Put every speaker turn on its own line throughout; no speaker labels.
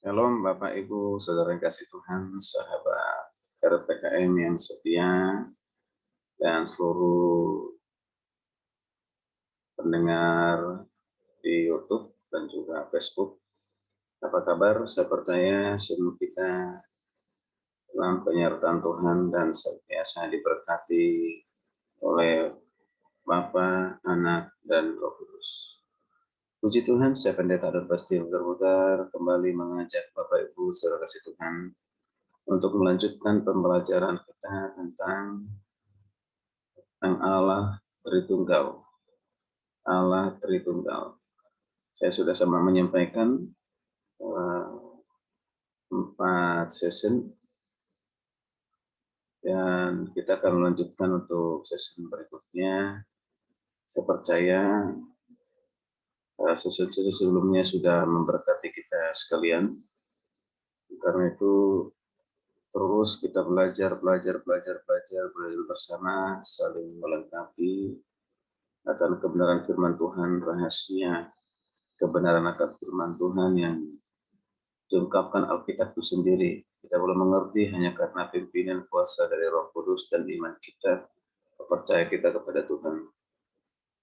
Shalom Bapak Ibu, Saudara yang kasih Tuhan, sahabat RPKM yang setia, dan seluruh pendengar di YouTube dan juga Facebook. Apa kabar? Saya percaya semua kita dalam penyertaan Tuhan dan senantiasa diberkati oleh Bapa, Anak, dan Roh Kudus. Puji Tuhan, saya Pendeta Adon Pasti Mutar kembali mengajak Bapak Ibu, Saudara kasih Tuhan, untuk melanjutkan pembelajaran kita tentang Allah Tritunggal. Allah Tritunggal. Saya sudah sama menyampaikan 4 session dan kita akan melanjutkan untuk session berikutnya. Saya percaya session sebelumnya sudah memberkati kita sekalian. Karena itu terus kita belajar bersama, saling melengkapi akan kebenaran firman Tuhan, rahasia kebenaran akan firman Tuhan yang diungkapkan Alkitab itu sendiri. Kita belum mengerti hanya karena pimpinan kuasa dari Roh Kudus dan iman kita, percaya kita kepada Tuhan.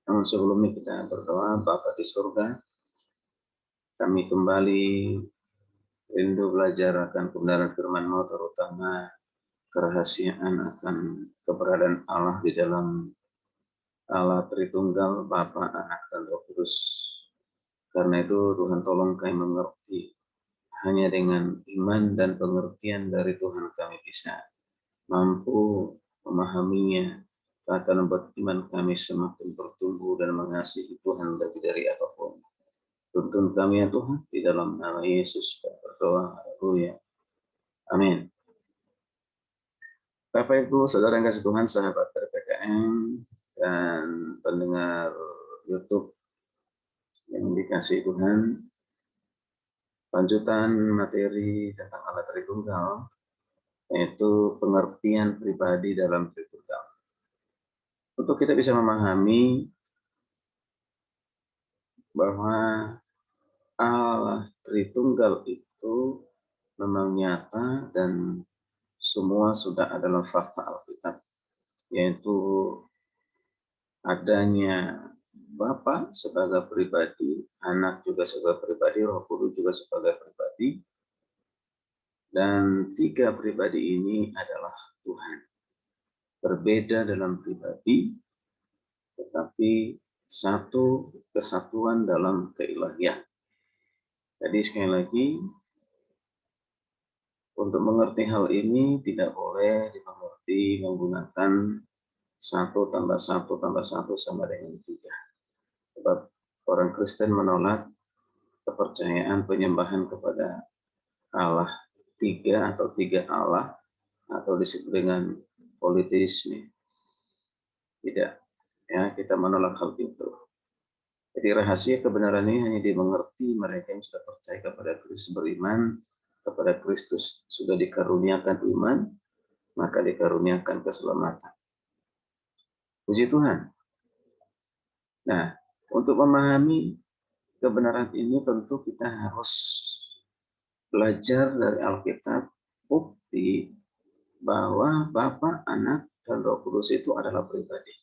Namun sebelumnya kita berdoa. Bapa di surga, kami kembali rindu belajar akan kebenaran firman-Mu, terutama kerahasiaan akan keberadaan Allah di dalam Allah Tritunggal, Bapa, Anak, dan Roh Kudus. Karena itu Tuhan tolong kami mengerti. Hanya dengan iman dan pengertian dari Tuhan kami bisa mampu memahaminya, akan membuat iman kami semakin bertumbuh dan mengasihi Tuhan lebih dari apapun. Tuntun kami ya Tuhan, di dalam nama Yesus berdoa. Haleluya. Amin. Bapak Ibu, Saudara yang kasih Tuhan, sahabat RPKM dan pendengar YouTube yang dikasih Tuhan, lanjutan materi tentang Allah Tritunggal, yaitu pengertian pribadi dalam Tritunggal. Untuk kita bisa memahami bahwa Allah Tritunggal itu memang nyata dan semua sudah adalah fakta Alkitab, yaitu adanya Bapa sebagai pribadi, Anak juga sebagai pribadi, Roh Kudus juga sebagai pribadi, dan 3 pribadi ini adalah Tuhan. Berbeda dalam pribadi, tetapi satu kesatuan dalam keilahian. Jadi sekali lagi, untuk mengerti hal ini tidak boleh dimengerti menggunakan 1 tambah 1 tambah 1 sama dengan 3. Sebab orang Kristen menolak kepercayaan penyembahan kepada Allah 3 atau 3 Allah, atau disebut dengan politeisme. Tidak, ya, kita menolak hal itu. Jadi rahasia kebenaran ini hanya dimengerti mereka yang sudah percaya kepada Kristus, beriman kepada Kristus, sudah dikaruniakan iman, maka dikaruniakan keselamatan. Puji Tuhan. Nah, untuk memahami kebenaran ini tentu kita harus belajar dari Alkitab, bukti bahwa Bapa, Anak, dan Roh Kudus itu adalah pribadi.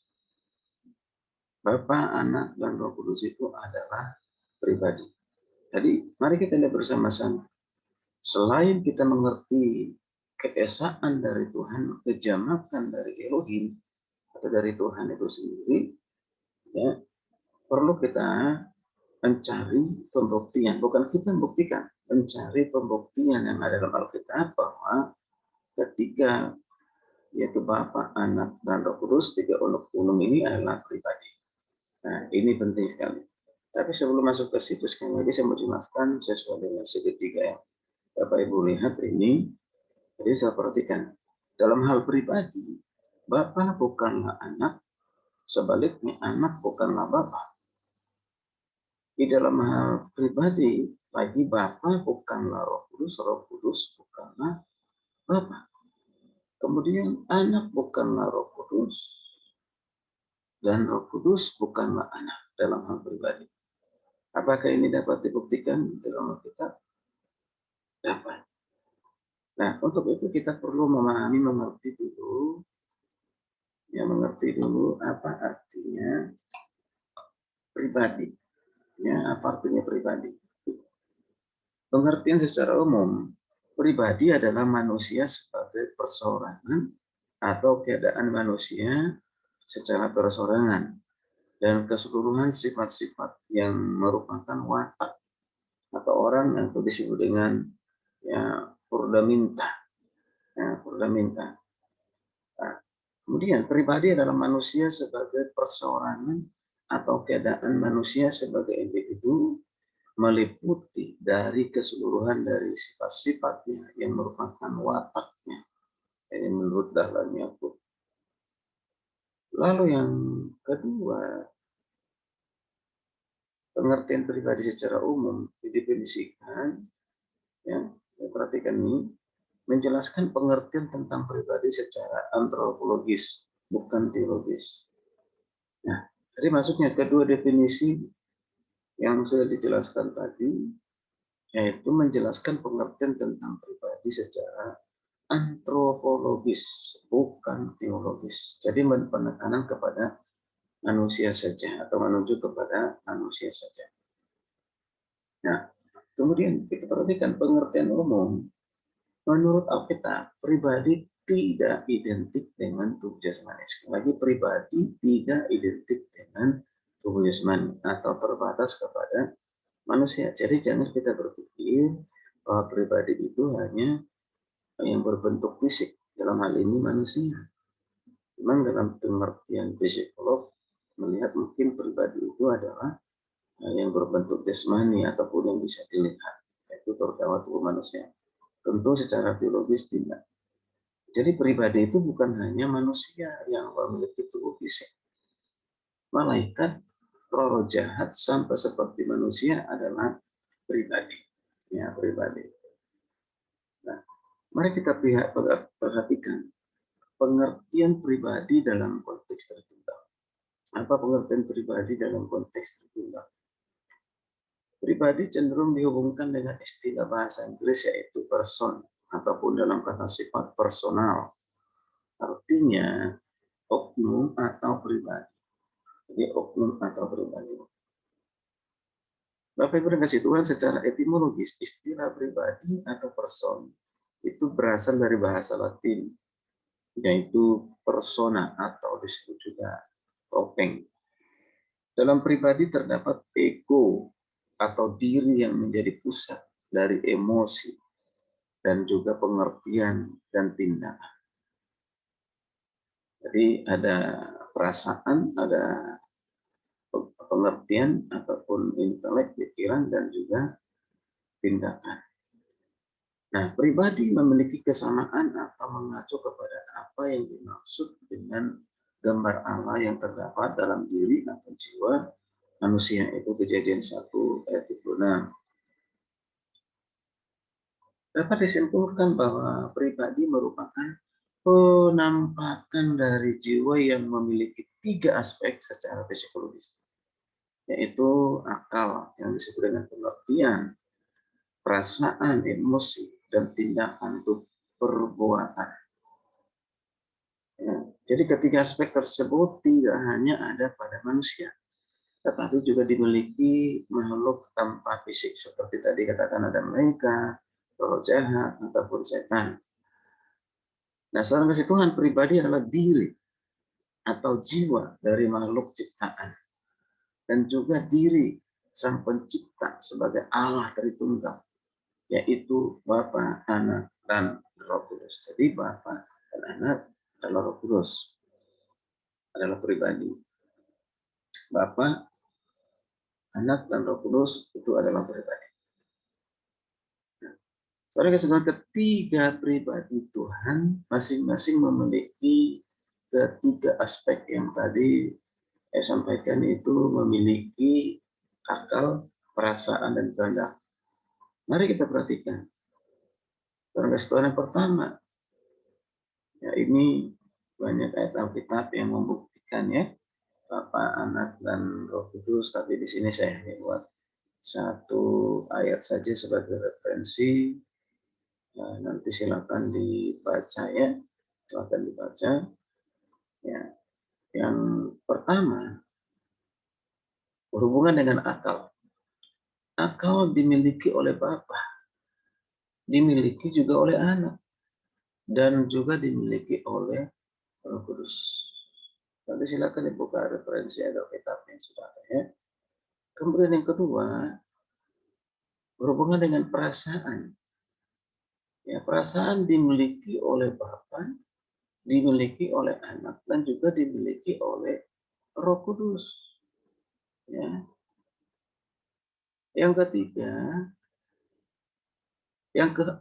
Bapa, Anak, dan Roh Kudus itu adalah pribadi. Jadi, mari kita lihat bersama-sama. Selain kita mengerti keesaan dari Tuhan, kejamakan dari Elohim, atau dari Tuhan itu sendiri, ya, perlu kita mencari pembuktian. Bukan kita membuktikan, mencari pembuktian yang ada dalam Alkitab bahwa ketiga, yaitu Bapa, Anak, dan Roh Kudus, 3 unuk ini adalah pribadi. Nah, ini penting sekali. Tapi sebelum masuk ke situ, sekali lagi saya mau jelaskan sesuai dengan segitiga yang Bapak Ibu lihat ini. Jadi saya perhatikan, dalam hal pribadi, Bapa bukanlah Anak, sebaliknya Anak bukanlah Bapa. Di dalam hal pribadi, lagi Bapa bukanlah Roh Kudus bukanlah Bapa. Kemudian Anak bukanlah Roh Kudus, dan Roh Kudus bukanlah Anak dalam hal pribadi. Apakah ini dapat dibuktikan dalam Alkitab? dapat. Nah, untuk itu kita perlu mengerti dulu, ya mengerti dulu apa artinya pribadi. Ya, apa artinya pribadi? Pengertian secara umum, pribadi adalah manusia sebagai perseorangan atau keadaan manusia secara perseorangan dan keseluruhan sifat-sifat yang merupakan watak atau orang yang disebut dengan ya purdaminta. Ya, purdaminta. Nah, kemudian pribadi adalah manusia sebagai perseorangan atau keadaan manusia sebagai individu meliputi dari keseluruhan dari sifat-sifatnya yang merupakan wataknya. Ini menurut Dahlan Yakub. Lalu yang kedua, pengertian pribadi secara umum didefinisikan, ya, perhatikan ini, menjelaskan pengertian tentang pribadi secara antropologis, bukan teologis. Nah, jadi masuknya kedua definisi yang sudah dijelaskan tadi, yaitu menjelaskan pengertian tentang pribadi secara antropologis, bukan teologis. Jadi penekanan kepada manusia saja atau menuju kepada manusia saja. Nah, kemudian kita perhatikan pengertian umum. Menurut Alkitab, pribadi tidak identik dengan tubuh jasmani. Sekali lagi, pribadi tidak identik dengan tubuh jasmani atau terbatas kepada manusia. Jadi jangan kita berpikir bahwa pribadi itu hanya yang berbentuk fisik. Dalam hal ini manusia. Memang dalam pengertian psikolog melihat mungkin pribadi itu adalah yang berbentuk jasmani ataupun yang bisa dilihat, yaitu terutama tubuh manusia. Tentu secara teologis tidak. Jadi pribadi itu bukan hanya manusia yang memiliki tubuh fisik. Malaikat, roh jahat sampai seperti manusia adalah pribadi. Ya, pribadi. Nah, mari kita perhatikan pengertian pribadi dalam konteks tertentu. Apa pengertian pribadi dalam konteks tertentu? Pribadi cenderung dihubungkan dengan istilah bahasa Inggris yaitu person ataupun dalam kata sifat personal. Artinya oknum atau pribadi. Jadi oknum atau pribadi. Bapak Ibu dan kasih Tuhan, secara etimologis istilah pribadi atau person itu berasal dari bahasa Latin yaitu persona atau disebut juga topeng. Dalam pribadi terdapat ego atau diri yang menjadi pusat dari emosi dan juga pengertian dan tindakan. Jadi ada perasaan, ada pengertian ataupun intelek, pikiran dan juga tindakan. Nah, pribadi memiliki kesamaan atau mengacu kepada apa yang dimaksud dengan gambar Allah yang terdapat dalam diri atau jiwa manusia, itu Kejadian 1 ayat 26. Dapat disimpulkan bahwa pribadi merupakan penampakan dari jiwa yang memiliki 3 aspek secara psikologis, yaitu akal yang disebut dengan pengertian, perasaan, emosi, dan tindakan itu perbuatan. Ya, jadi ketiga aspek tersebut tidak hanya ada pada manusia, tetapi juga dimiliki makhluk tanpa fisik seperti tadi katakan ada malaikat, roh jahat, ataupun setan. Nah, seorang kasih Tuhan pribadi adalah diri atau jiwa dari makhluk ciptaan dan juga diri sang pencipta sebagai Allah Tritunggal, yaitu Bapa, Anak, dan Roh Kudus. Jadi Bapa dan Anak adalah Roh Kudus, adalah pribadi. Bapa, Anak, dan Roh Kudus itu adalah pribadi. Saudara kesempatan ketiga pribadi Tuhan masing-masing memiliki ketiga aspek yang tadi saya sampaikan, itu memiliki akal, perasaan, dan kehendak. Mari kita perhatikan. Yang pertama, ya ini banyak ayat Alkitab yang membuktikan ya, Bapa, Anak, dan Roh Kudus. Tapi di sini saya buat satu ayat saja sebagai referensi. Nah, nanti silakan dibaca ya, silakan dibaca. Ya, yang pertama berhubungan dengan akal. Akal dimiliki oleh Bapa, dimiliki juga oleh Anak, dan juga dimiliki oleh Roh Kudus. Nanti silakan dibuka referensi Alkitabnya sudah ada ya. Kemudian yang kedua berhubungan dengan perasaan. Ya, perasaan dimiliki oleh Bapa, dimiliki oleh Anak, dan juga dimiliki oleh Roh Kudus. Ya. Yang ketiga,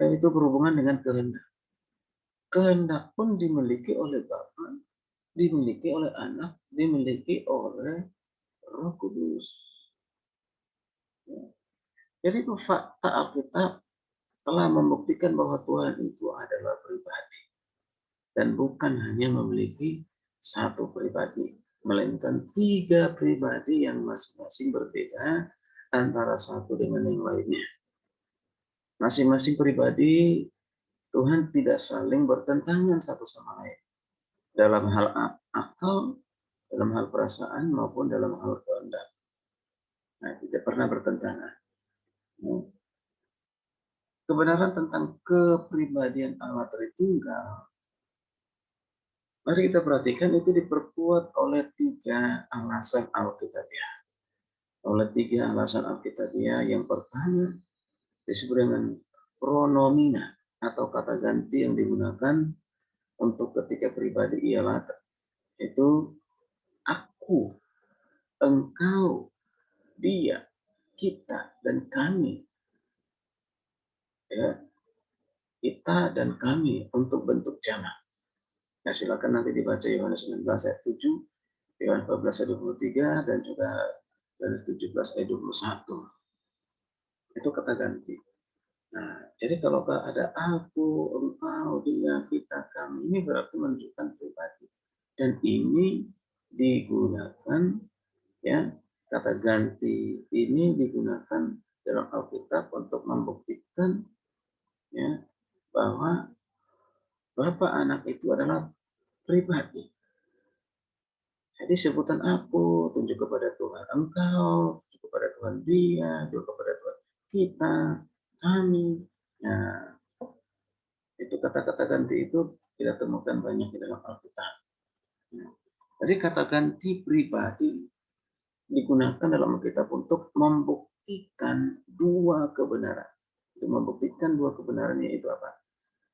itu berhubungan dengan kehendak. Kehendak pun dimiliki oleh Bapa, dimiliki oleh Anak, dimiliki oleh Roh Kudus. Ya. Jadi itu fakta Alkitab telah membuktikan bahwa Tuhan itu adalah pribadi dan bukan hanya memiliki satu pribadi, melainkan tiga pribadi yang masing-masing berbeda antara satu dengan yang lainnya. Masing-masing pribadi Tuhan tidak saling bertentangan satu sama lain dalam hal akal, dalam hal perasaan maupun dalam hal kehendak. Nah, tidak pernah bertentangan. Kebenaran tentang kepribadian Allah Tritunggal, mari kita perhatikan itu diperkuat oleh tiga alasan Alkitabiah. Oleh tiga alasan Alkitabiah. Yang pertama disebut dengan pronomina atau kata ganti yang digunakan untuk ketiga pribadi ialah itu aku, engkau, dia, kita, dan kami. Ya, kita dan kami untuk bentuk jamak. Nah, silakan nanti dibaca Yohanes 19 ayat 7, Yohanes 14 ayat 23, dan juga Yohanes 17 ayat 21. Itu kata ganti. Nah, jadi kalau ada aku, engkau, dia, kita, kami, ini berarti menunjukkan pribadi. Dan ini digunakan, ya, kata ganti ini digunakan dalam Alkitab untuk membuktikan, ya, bahwa Bapa Anak itu adalah pribadi. Jadi sebutan aku tunjuk kepada Tuhan engkau, tunjuk kepada Tuhan dia, tunjuk kepada Tuhan kita, kami. Nah, itu kata-kata ganti itu kita temukan banyak di dalam Alkitab. Nah, jadi kata ganti pribadi digunakan dalam Alkitab untuk membuktikan dua kebenaran. Untuk membuktikan dua kebenaran yaitu apa?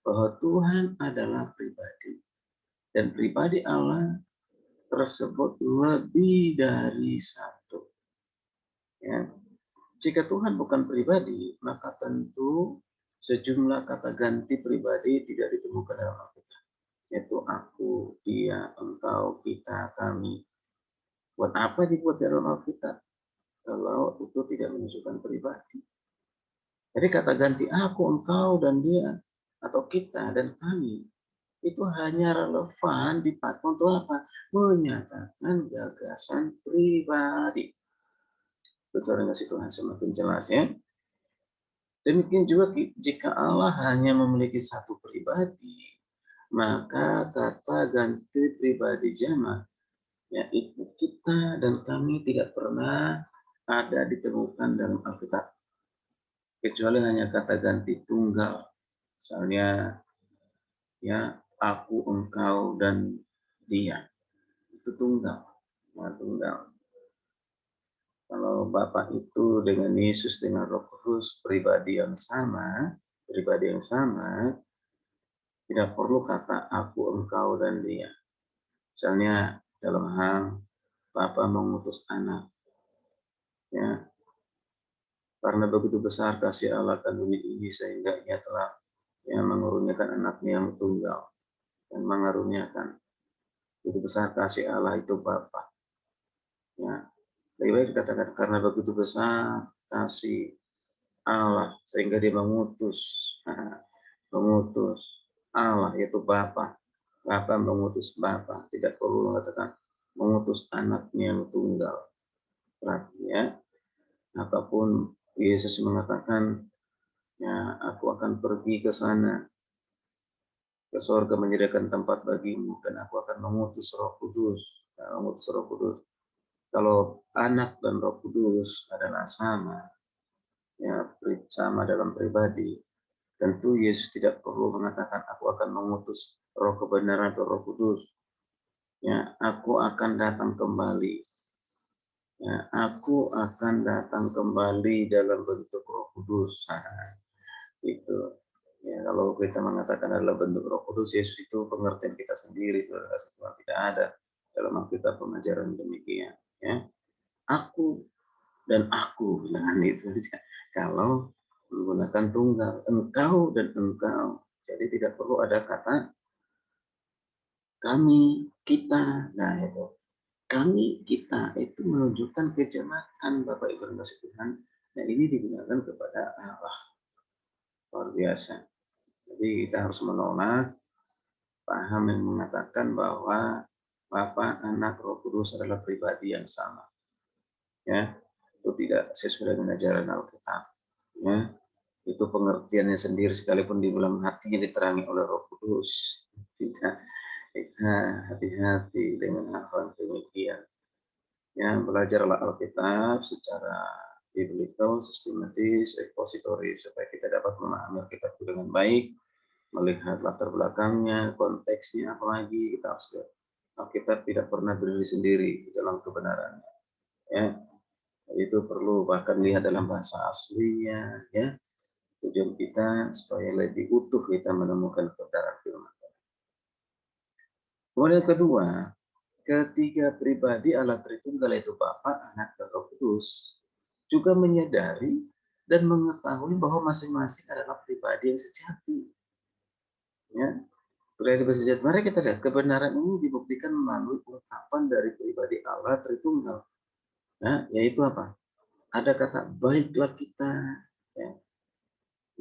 Bahwa Tuhan adalah pribadi. Dan pribadi Allah tersebut lebih dari satu. Ya. Jika Tuhan bukan pribadi, maka tentu sejumlah kata ganti pribadi tidak ditemukan dalam Alkitab. Yaitu aku, dia, engkau, kita, kami. Buat apa dibuat dalam Alkitab? Kalau itu tidak menunjukkan pribadi. Jadi kata ganti aku, engkau, dan dia, atau kita, dan kami, itu hanya relevan dipakai untuk apa? Menyatakan gagasan pribadi. Saudara kasih Tuhan semakin jelas ya. Demikian juga jika Allah hanya memiliki satu pribadi, maka kata ganti pribadi jamak, yaitu kita dan kami tidak pernah ada ditemukan dalam Alkitab. Kecuali hanya kata ganti tunggal. Misalnya, ya, aku, engkau, dan dia. Itu tunggal. Nah, tunggal. Kalau Bapak itu dengan Yesus, dengan Roh Kudus, pribadi yang sama, tidak perlu kata aku, engkau, dan dia. Misalnya dalam hal Bapa mengutus anak, ya, karena begitu besar kasih Allah akan dunia ini sehingga Ia telah, ya, menguruniakan anaknya yang tunggal dan mengaruniakan. Begitu besar kasih Allah itu Bapa. Ya, lebih baik dikatakan karena begitu besar kasih Allah sehingga Dia mengutus, mengutus Allah yaitu Bapa. Bapa mengutus Bapa, tidak perlu mengatakan mengutus anaknya yang tunggal. Berarti ya, ataupun Yesus mengatakan Ya, aku akan pergi ke sana, ke sorga menyediakan tempat bagimu, dan aku akan mengutus Roh Kudus. Ya, mengutus Roh Kudus. Kalau Anak dan Roh Kudus adalah sama, ya sama dalam pribadi, tentu Yesus tidak perlu mengatakan aku akan mengutus Roh kebenaran atau Roh Kudus. Ya, aku akan datang kembali. Ya, aku akan datang kembali dalam bentuk Roh Kudus. Nah, itu. Ya, kalau kita mengatakan adalah bentuk Roh Kudus, Yesus itu pengertian kita sendiri, saudara, tidak ada dalam Alkitab pengajaran demikian. Ya, aku dan aku dengan itu. Kalau menggunakan tunggal, engkau dan engkau. Jadi tidak perlu ada kata kami, kita. Nah itu kami, kita itu menunjukkan kejamakan Bapak Ibu dan Tuhan. Nah ini digunakan kepada Allah, luar biasa. Jadi kita harus menolak paham yang mengatakan bahwa Bapa, Anak, Roh Kudus adalah pribadi yang sama. Ya, itu tidak sesuai dengan ajaran Alkitab. Ya, itu pengertiannya sendiri sekalipun di dalam hatinya diterangi oleh Roh Kudus. Tidak, kita hati-hati dengan hal-hal demikian. Ya, belajarlah Alkitab secara biblical, sistematis, ekspositori supaya kita dapat memahami Alkitab dengan baik, melihat latar belakangnya, konteksnya, apalagi kita harus lihat Alkitab tidak pernah berdiri sendiri dalam kebenarannya. Ya, itu perlu bahkan lihat dalam bahasa aslinya, ya. Tujuan kita supaya lebih utuh kita menemukan kebenaran firman. Kemudian kedua, ketiga pribadi Allah Tritunggal yaitu Bapa, Anak, dan Roh Kudus juga menyadari dan mengetahui bahwa masing-masing adalah pribadi yang sejati. Ya, pribadi sejati. Mari kita lihat kebenaran ini dibuktikan melalui ungkapan dari pribadi Allah Tritunggal. Ya, yaitu apa? Ada kata baiklah kita, ya,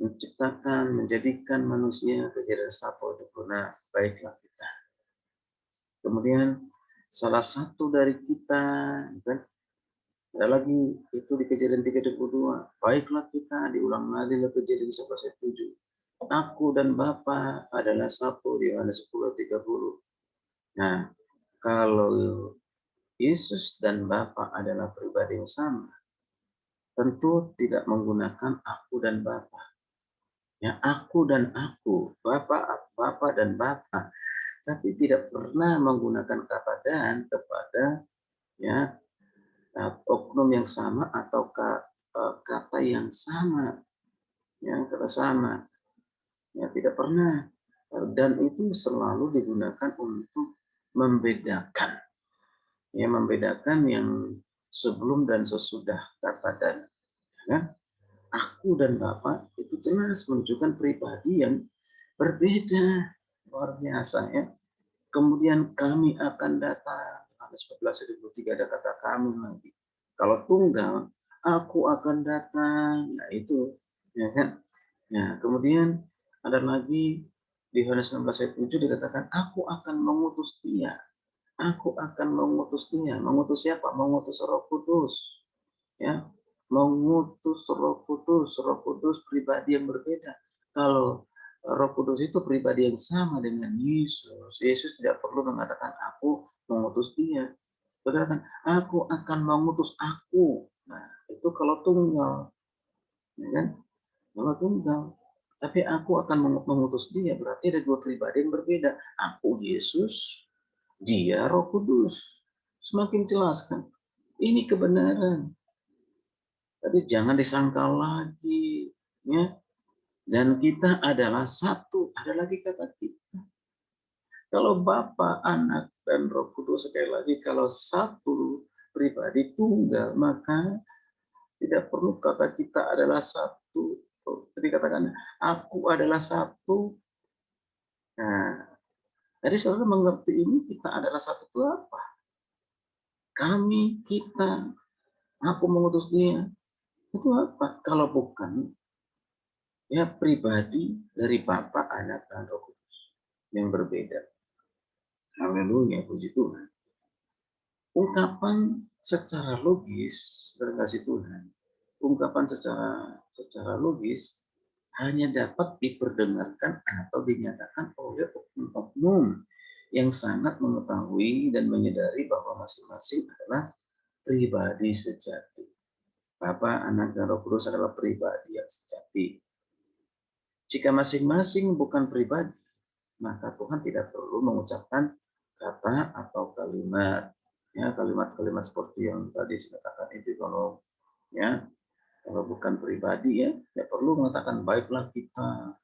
menciptakan, menjadikan manusia kejadian 1:26, baiklah kita. Kemudian salah satu dari kita, kan, ada lagi itu di kejadian 3:22, baiklah kita, diulang lagi lah kejadian 11:7. Aku dan Bapa adalah satu di Yohanes 10:30. Nah, kalau Yesus dan Bapa adalah pribadi yang sama, tentu tidak menggunakan aku dan Bapa. Ya, aku dan aku, Bapa dan Bapa, tapi tidak pernah menggunakan kata dan kepada, ya, oknum yang sama atau kata yang sama, ya, kata sama, ya tidak pernah. Dan itu selalu digunakan untuk membedakan, ya, membedakan yang sebelum dan sesudah kata dan. Ya. Aku dan Bapak itu jelas menunjukkan pribadi yang berbeda, luar biasa, ya. Kemudian kami akan datang. Yohanes 14:23 ada kata kami lagi. Kalau tunggal, aku akan datang. Nah itu, ya kan? Nah, kemudian ada lagi di Yohanes 16:7 dikatakan, aku akan mengutus dia. Aku akan mengutus dia. Mengutus siapa? Mengutus Roh Kudus. Ya, mengutus Roh Kudus pribadi yang berbeda. Kalau Roh Kudus itu pribadi yang sama dengan Yesus, Yesus tidak perlu mengatakan aku mengutus dia. Katakan aku akan mengutus aku. Nah, itu kalau tunggal, ya kan? Kalau tunggal. Tapi aku akan mengutus dia, berarti ada dua pribadi yang berbeda. Aku Yesus, dia Roh Kudus. Semakin jelas kan? Ini kebenaran. Tapi jangan disangkal lagi, ya. Dan kita adalah satu. Ada lagi kata kita. Kalau Bapa, Anak, dan Roh Kudus, sekali lagi, kalau satu pribadi tunggal, maka tidak perlu kata kita adalah satu. Jadi katakan, aku adalah satu. Nah, jadi saudara mengerti ini kita adalah satu itu apa? Kami, kita, aku mengutus dia. Itu apa? Kalau bukan ya pribadi dari Bapa, Anak, dan Roh Kudus yang berbeda. Haleluya, puji Tuhan. Ungkapan secara logis, terkasih Tuhan, ungkapan secara logis hanya dapat diperdengarkan atau dinyatakan oleh oknum-oknum yang sangat mengetahui dan menyadari bahwa masing-masing adalah pribadi sejati. Bapa, Anak, dan Roh Kudus adalah pribadi yang sejati. Jika masing-masing bukan pribadi, maka Tuhan tidak perlu mengucapkan kata atau kalimat. Ya, kalimat-kalimat seperti yang tadi saya katakan itu kalau bukan pribadi ya, tidak perlu mengatakan baiklah kita,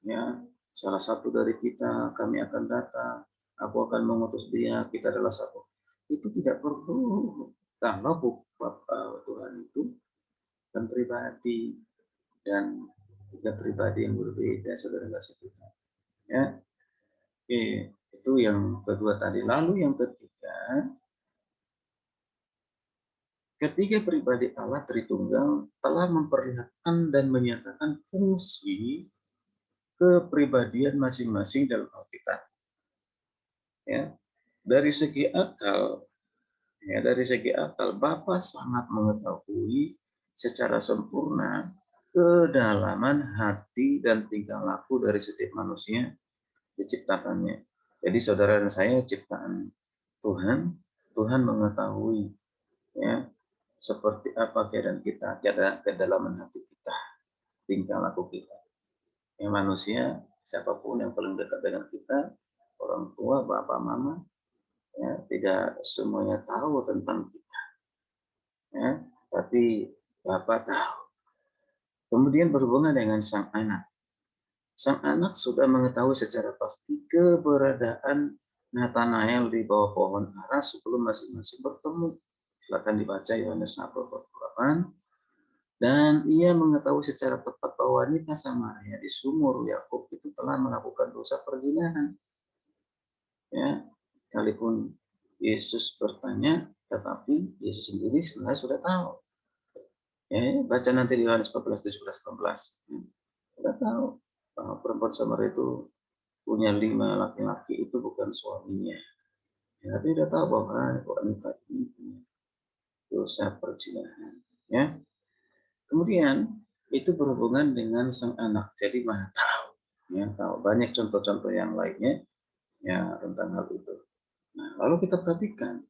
ya salah satu dari kita kami akan datang, aku akan mengutus dia, kita adalah satu. Itu tidak perlu kalau Tuhan itu kan pribadi dan tiga pribadi yang berbeda, saudara kasih kita. Ya, oke, itu yang kedua tadi. Lalu yang ketiga, ketiga pribadi Allah Tritunggal telah memperlihatkan dan menyatakan fungsi kepribadian masing-masing dalam Alkitab. Ya, dari segi akal, Bapa sangat mengetahui secara sempurna kedalaman hati dan tingkah laku dari setiap manusia diciptakannya. Jadi saudara dan saya ciptaan Tuhan, Tuhan mengetahui ya seperti apa keadaan kita, kedalaman hati kita, tingkah laku kita. Yang manusia, siapapun yang paling dekat dengan kita, orang tua, bapak, mama, ya tidak semuanya tahu tentang kita, ya, tapi bapak tahu. Kemudian berhubungan dengan sang anak. Sang anak sudah mengetahui secara pasti keberadaan Nathanael di bawah pohon ara sebelum masing-masing bertemu. Silakan dibaca Yohanes 1:8. Dan ia mengetahui secara tepat bahwa wanita Samaria di sumur Yakub itu telah melakukan dosa perzinahan. Ya, sekalipun Yesus bertanya, tetapi Yesus sendiri sebenarnya sudah tahu. Ya, baca nanti di Yohanes 14, 17, 18. Sudah tahu bahwa perempuan Samaria itu punya 5 laki-laki itu bukan suaminya. Ya, tapi sudah tahu bahwa wanita ini punya dosa perzinahan. Ya, kemudian itu berhubungan dengan sang anak, jadi maha tahu. Ya, tahu banyak contoh-contoh yang lainnya ya tentang hal itu. Nah, lalu kita perhatikan,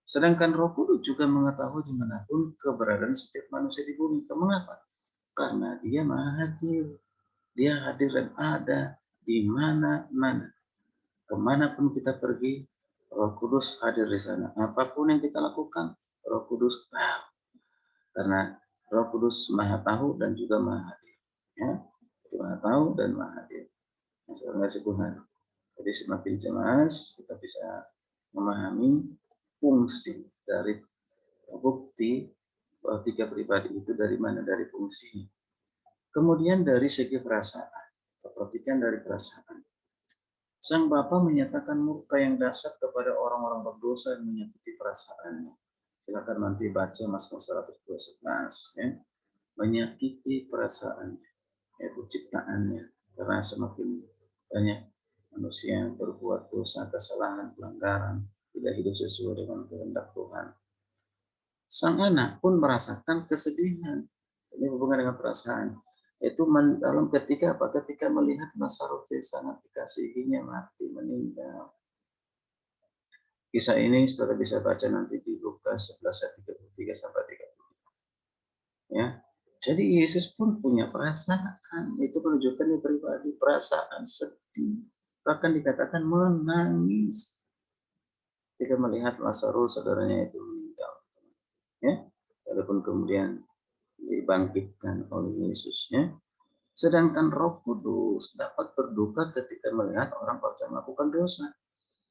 sedangkan Roh Kudus juga mengetahui dimanapun keberadaan setiap manusia di bumi. Mengapa? Karena Dia maha hadir. Dia hadir dan ada di mana-mana. Kemanapun kita pergi, Roh Kudus hadir di sana. Apapun yang kita lakukan, Roh Kudus tahu. Karena Roh Kudus maha tahu dan juga maha hadir. Ya, maha tahu dan maha hadir. Nah, Tuhan. Jadi semakin jelas kita bisa memahami fungsi dari bukti bahwa tiga pribadi itu dari mana, dari fungsinya. Kemudian dari segi perasaan, perhatikan dari perasaan. Sang Bapa menyatakan murka yang dahsyat kepada orang-orang berdosa yang menyakiti perasaannya. Silakan nanti baca Mazmur 111 ya. Menyakiti perasaannya, yaitu ciptaannya. Karena semakin banyak manusia yang berbuat dosa, kesalahan, pelanggaran, tidak hidup sesuai dengan kehendak Tuhan. Sang anak pun merasakan kesedihan. Ini hubungan dengan perasaan. Itu dalam ketika melihat Lazarus yang sangat dikasihinya mati, meninggal. Kisah ini saudara bisa baca nanti di Lukas 11 ayat 33 sampai 30. Ya. Jadi Yesus pun punya perasaan. Itu menunjukkan pribadi, perasaan sedih. Bahkan dikatakan menangis ketika melihat Lazarus saudaranya itu meninggal. Ya. Walaupun kemudian dibangkitkan oleh Yesus, ya. Sedangkan Roh Kudus dapat berduka ketika melihat orang percaya melakukan dosa.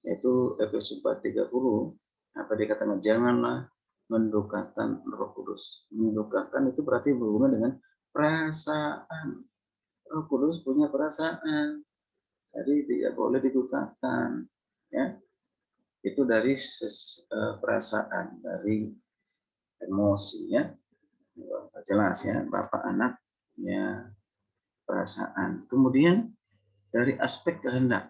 Yaitu Efesus 4:30. Apa dikatakan? Janganlah mendukakan Roh Kudus. Mendukakan itu berarti berhubungan dengan perasaan. Roh Kudus punya perasaan. Jadi tidak boleh didukakan. Ya. Itu dari perasaan, dari emosi ya. Jelas ya, Bapak anak ya perasaan. Kemudian dari aspek kehendak.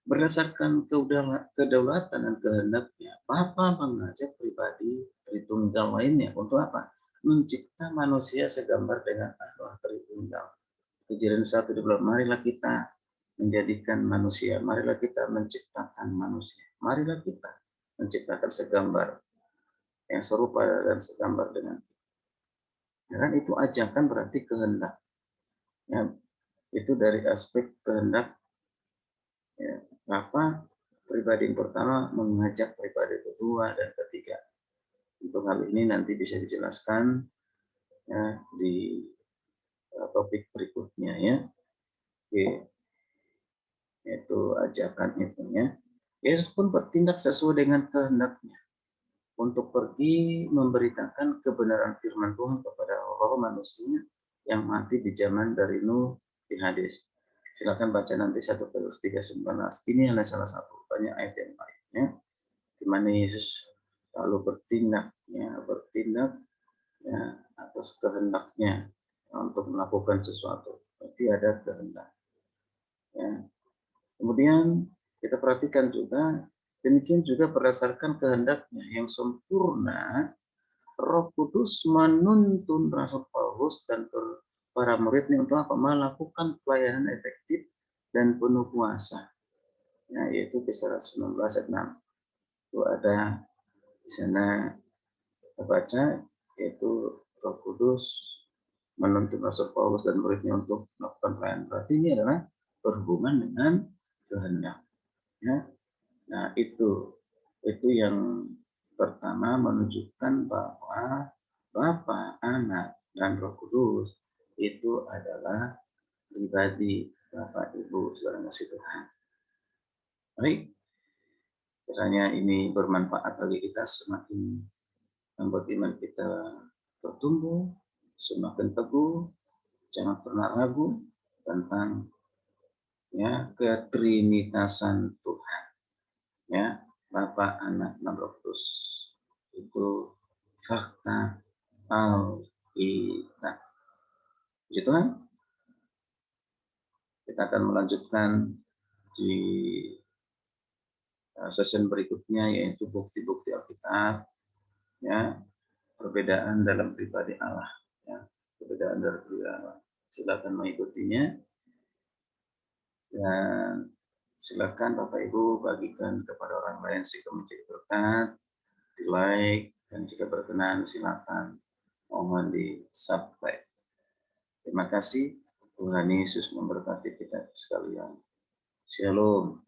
Berdasarkan kedaulatan dan kehendaknya, Bapa mengajak pribadi Tritunggal lainnya untuk apa? Mencipta manusia segambar dengan Allah tunggal. Kejadian 1:12, marilah kita menjadikan manusia, marilah kita menciptakan manusia, marilah kita menciptakan segambar yang serupa dan segambar dengan kita. Ya kan, itu ajakan berarti kehendak. Ya, itu dari aspek kehendak. Ya, Bapa pribadi yang pertama mengajak pribadi kedua dan ketiga. Untuk hal ini nanti bisa dijelaskan ya di topik berikutnya ya. Oke, itu ajakan itu ya. Yesus pun bertindak sesuai dengan kehendaknya untuk pergi memberitakan kebenaran firman Tuhan kepada roh manusia yang mati di zaman dari Nuh di hadis. Silakan baca nanti 1 Petrus 3:19. Ini adalah salah satu banyak ayat yang lainnya di mana Yesus lalu bertindak ya, atas kehendaknya untuk melakukan sesuatu. Berarti ada kehendak. Ya. Kemudian kita perhatikan juga, demikian juga berdasarkan kehendaknya yang sempurna, Roh Kudus menuntun Rasul Paulus dan para muridnya untuk apa? Melakukan pelayanan efektif dan penuh kuasa. Ya, yaitu Kisah 19 ayat 6. Itu ada di sana kita baca, yaitu Roh Kudus menuntun Rasul Paulus dan muridnya untuk melakukan pelayanan. Berarti ini adalah berhubungan dengan kehendak. Ya. Nah, itu yang pertama menunjukkan bahwa Bapa, Anak, dan Roh Kudus itu adalah pribadi Bapak, Ibu, saudara kasih Tuhan. Baik, kiranya ini bermanfaat bagi kita, semakin membuat iman kita bertumbuh, semakin teguh, jangan pernah ragu tentang ya ketrinitasan Tuhan. Ya, Bapa, Anak, dan Roh Kudus itu fakta Alkitab. Puji Tuhan, kita akan melanjutkan di sesi berikutnya, yaitu bukti-bukti Alkitab, ya, perbedaan dalam pribadi Allah, ya, perbedaan dari pribadi Allah. Silakan mengikutinya dan silakan Bapak Ibu bagikan kepada orang lain jika menjadi berkat, di like, dan jika berkenan silakan mohon di subscribe. Terima kasih. Tuhan Yesus memberkati kita sekalian. Shalom.